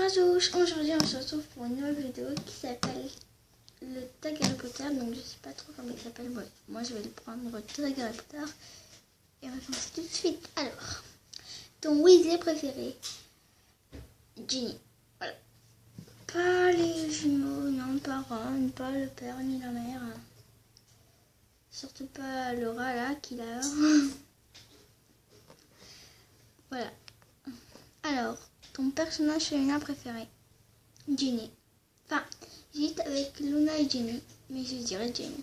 Bonjour, aujourd'hui on se retrouve pour une nouvelle vidéo qui s'appelle le tag Harry Potter. Donc je sais pas trop comment il s'appelle, moi je vais le prendre le tag Harry Potter et on va commencer tout de suite. Alors, ton Weasley préféré? Ginny, voilà. Pas les jumeaux, non, pas Ron, pas le père ni la mère. Surtout pas Laura là qui a. Voilà. Alors, ton personnage féminin préféré? Ginny. Enfin, j'hésite avec Luna et Ginny, mais je dirais Ginny.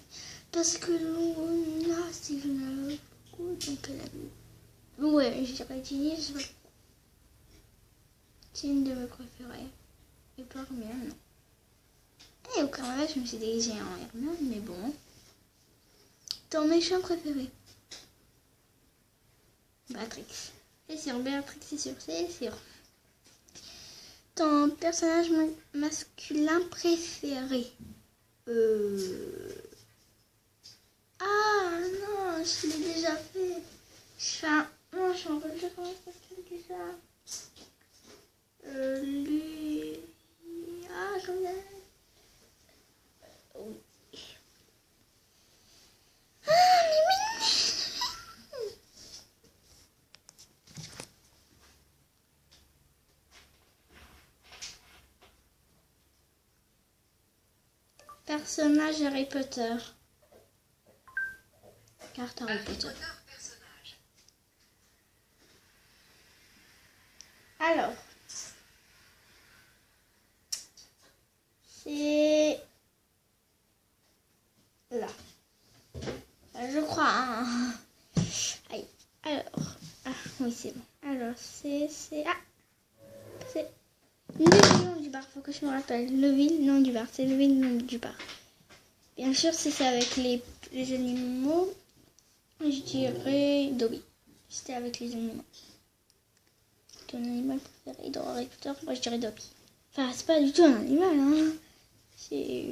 Parce que Luna, c'est je l'aime beaucoup, donc elle a... Ouais, je dirais Ginny, je sais pas. C'est une de mes préférées. Et pas Hermione, non. Et au carnaval, je me suis déguisée en Hermione, mais bon. Ton méchant préféré? Béatrix. C'est sûr, Béatrix, c'est sûr, c'est sûr. Ton personnage masculin préféré? Ah non, je l'ai déjà fait. Non, je m'en rappelle comment ça s'appelle déjà. Lui... Ah, je l'ai. Oui. Personnage Harry Potter. Carte Harry Potter. Alors, c'est là. Je crois. Hein. Aïe. Alors, oui c'est bon. Alors c'est le nom du bar. Faut que je me rappelle. Le ville nom du bar. C'est le ville nom du bar. Bien sûr, si c'est avec les animaux, je dirais Dobby. C'était avec les animaux. Ton animal préféré dans Harry Potter, moi je dirais Dobby. Enfin, c'est pas du tout un animal, hein. C'est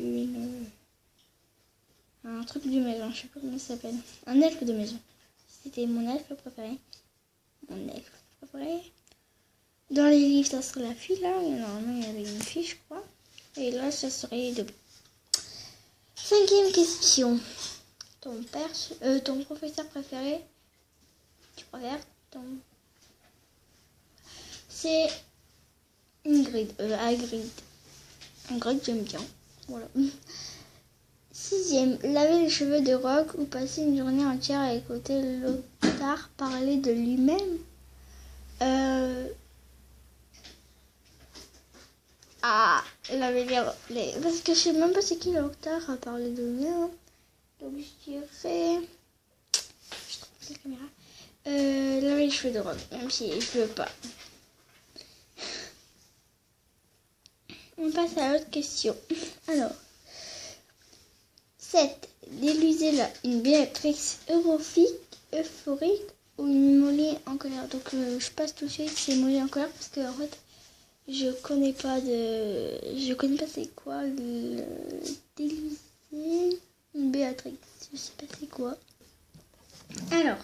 un truc de maison, je sais pas comment ça s'appelle. Un elfe de maison. C'était mon elfe préféré. Mon elfe préféré. Dans les livres, ça serait la fille, là. Normalement, il y avait une fille, je crois. Et là, ça serait Dobby. 5e question. Ton professeur préféré? Tu préfères C'est Ingrid. Hagrid. Hagrid, j'aime bien. Voilà. 6e. Laver les cheveux de Rogue ou passer une journée entière à écouter Lothar parler de lui-même? Laver les... Parce que je sais même pas c'est qui Lothar à parler de lui-même. Donc je dirais... Je trouve la caméra. Laver les cheveux de Rogue, même si je veux pas. On passe à l'autre question. Alors, 7. Déluisez-la, une Béatrix euphorique ou une Molly en colère. Donc, je passe tout de suite, c'est Molly en colère parce que en fait, je connais pas c'est quoi le déluiser une Béatrix. Je sais pas c'est quoi. Alors,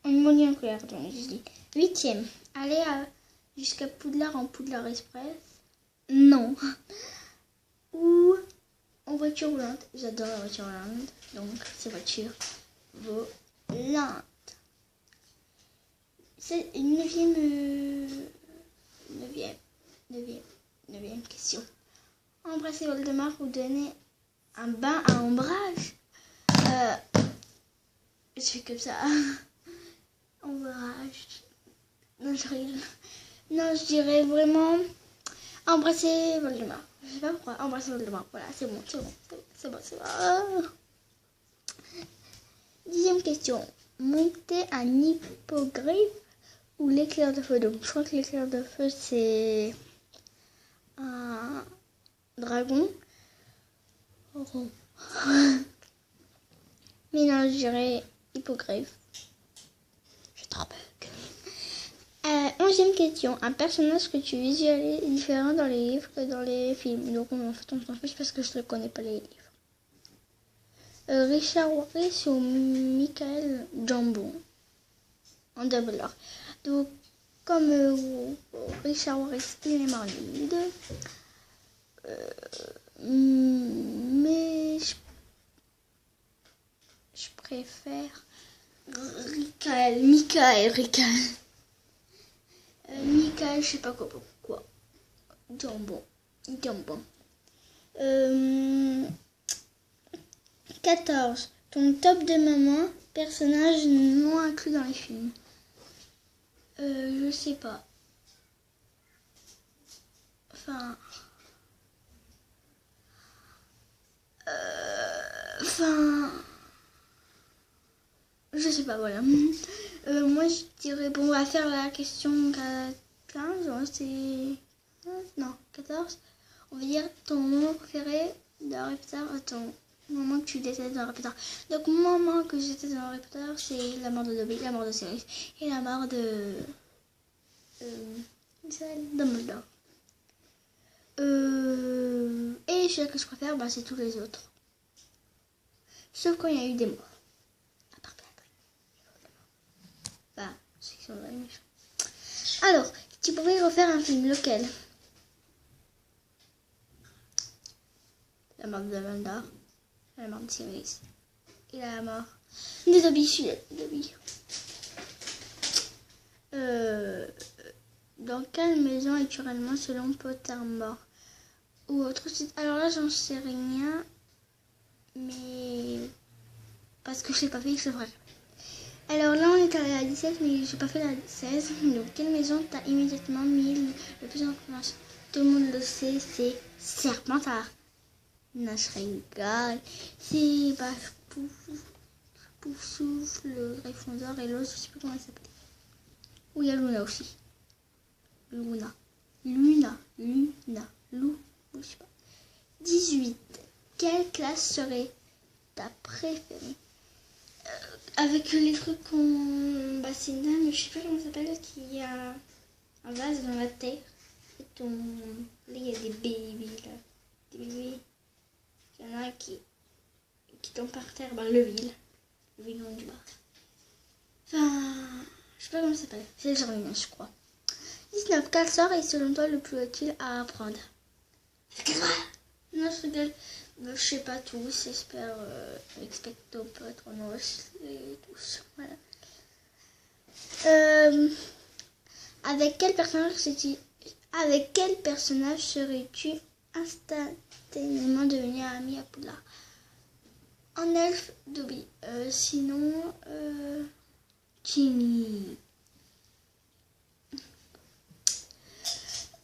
une Molly en colère, donc je dis. 8e. Aller jusqu'à Poudlard en Poudlard Express? Non. Ou en voiture volante? J'adore la voiture volante, donc c'est voiture volante. C'est une 9e question. Embrasser Voldemort ou donner un bain à ombrage? Je fais comme ça. Ombrage. Non, je rigole. Non, je dirais vraiment embrasser Voldemort. Je sais pas pourquoi. Embrasser Voldemort. Voilà, c'est bon. 10e question. Monter un hippogriffe ou l'éclair de feu? Donc, je crois que l'éclair de feu, c'est un dragon. Oh. Mais non, je dirais hippogriffe. Je trop bug. 11e question. Un personnage que tu visualises différent dans les livres que dans les films. Donc en fait on s'en fiche parce que je ne connais pas les livres. Richard Harris ou Michael Gambon? en Dumbledore. Donc, comme Richard Harris, il est mort en 2002. Mais je préfère Michael, je sais pas quoi, pourquoi. Jambon. 14. Ton top de moment, personnage non inclus dans les films. Je sais pas. Je sais pas, voilà. Moi, je dirais, bon, on va faire la question 15, c'est... Non, 14. On va dire ton moment préféré dans Harry Potter, ton moment que tu détestes dans Harry Potter. Donc, mon moment que je déteste dans Harry Potter, c'est la mort de Dobby, la mort de Sirius et la mort de... Dumbledore. Et celui que je préfère, c'est tous les autres. Sauf quand il y a eu des morts. À part Bellatrix. Ceux qui sont dans les méchants. Alors, si tu pouvais refaire un film, lequel? La mort de Dumbledore, la mort de Sirius et la mort de Dobby. Dans quelle maison es-tu réellement selon Pottermore ou autre site? Alors là, j'en sais rien, mais parce que je l'ai pas fait, je le ferai. Alors là, on est allé à la 17, mais j'ai pas fait la 16. Donc, quelle maison t'as immédiatement mis le plus en confiance? Tout le monde le sait, c'est Serpentard. Non, je rigole. C'est Poufsouffle, le Gryffondor et l'autre, je sais plus comment elle s'appelle. Oui, il y a Luna aussi. Luna, je sais pas. 18. Quelle classe serait ta préférée? Avec les trucs qu'on... c'est une dame, je sais pas comment ça s'appelle, qui a un vase dans la terre. Et là, il y a des bébés, là. Des bébés. Il y en a un qui tombe par terre, le vil du bar. Je sais pas comment ça s'appelle. C'est le jardin, je crois. 19. Quel sort est selon toi le plus utile à apprendre? Non, je rigole. Je sais pas tous. J'espère expecto patronos et tous. Voilà. Avec quel personnage serais-tu instantanément devenu ami à Poudlard? En elfe, Dobby. Sinon, Ginny.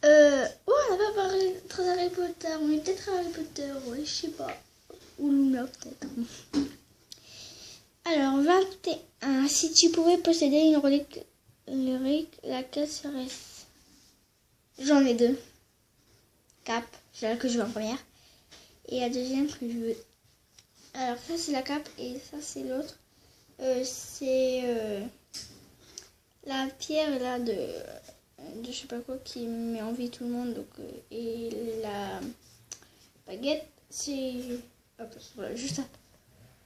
On n'a pas parlé de Harry Potter. On est peut-être à Harry Potter, ouais, je sais pas. Ou Luna, peut-être. Alors, 21. Si tu pouvais posséder une relique lyrique, laquelle serait-ce? J'en ai deux. Cape, c'est la que je veux en première. Et la deuxième que je veux. Alors, ça, c'est la cape et ça, c'est l'autre. C'est la pierre, là, de je sais pas quoi, qui met en vie tout le monde. Donc, et la baguette, c'est... Hop, voilà, juste ça.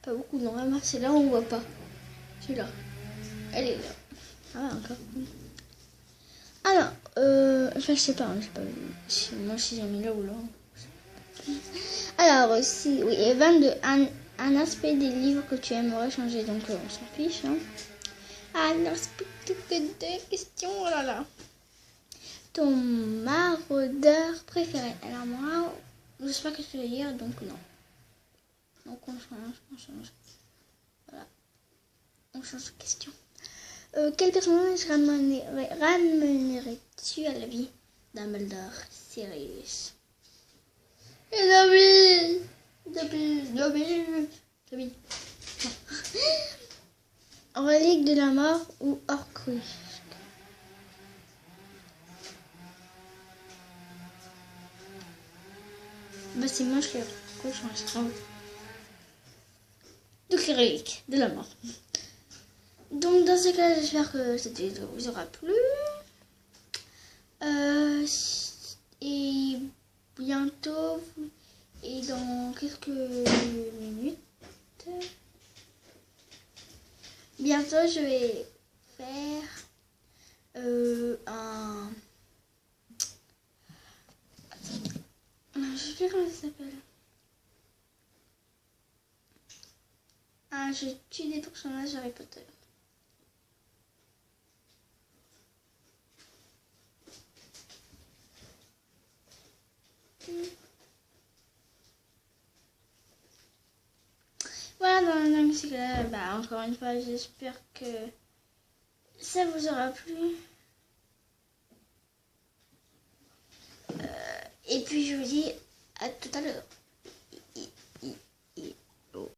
Pas beaucoup, non, vraiment, c'est là où on voit pas. C'est là. Elle est là. Ah, encore. Alors, je sais pas, hein, j'ai pas vu. Moi, si j'ai mis là ou là. Alors, si, oui, et 22, un aspect des livres que tu aimerais changer, donc on s'en fiche. Hein. Un aspect que deux questions, oh là là. Ton maraudeur préféré? Alors moi, je sais pas ce que je veux dire, donc non. Donc on change. Voilà. On change de question. Quel personnage ramènerais-tu à la vie? Dumbledore, Sirius. Et Dobby. Relique de la mort ou Horcrux? C'est moche les Horcrux. Donc les reliques de la mort. Donc dans ce cas, j'espère que cette vidéo vous aura plu. Et bientôt, et dans quelques minutes, bientôt je vais faire un... Je sais plus comment ça s'appelle. Je tue des personnages Harry Potter. Voilà, donc c'est que là, encore une fois, j'espère que ça vous aura plu. Et puis je vous dis à tout à l'heure.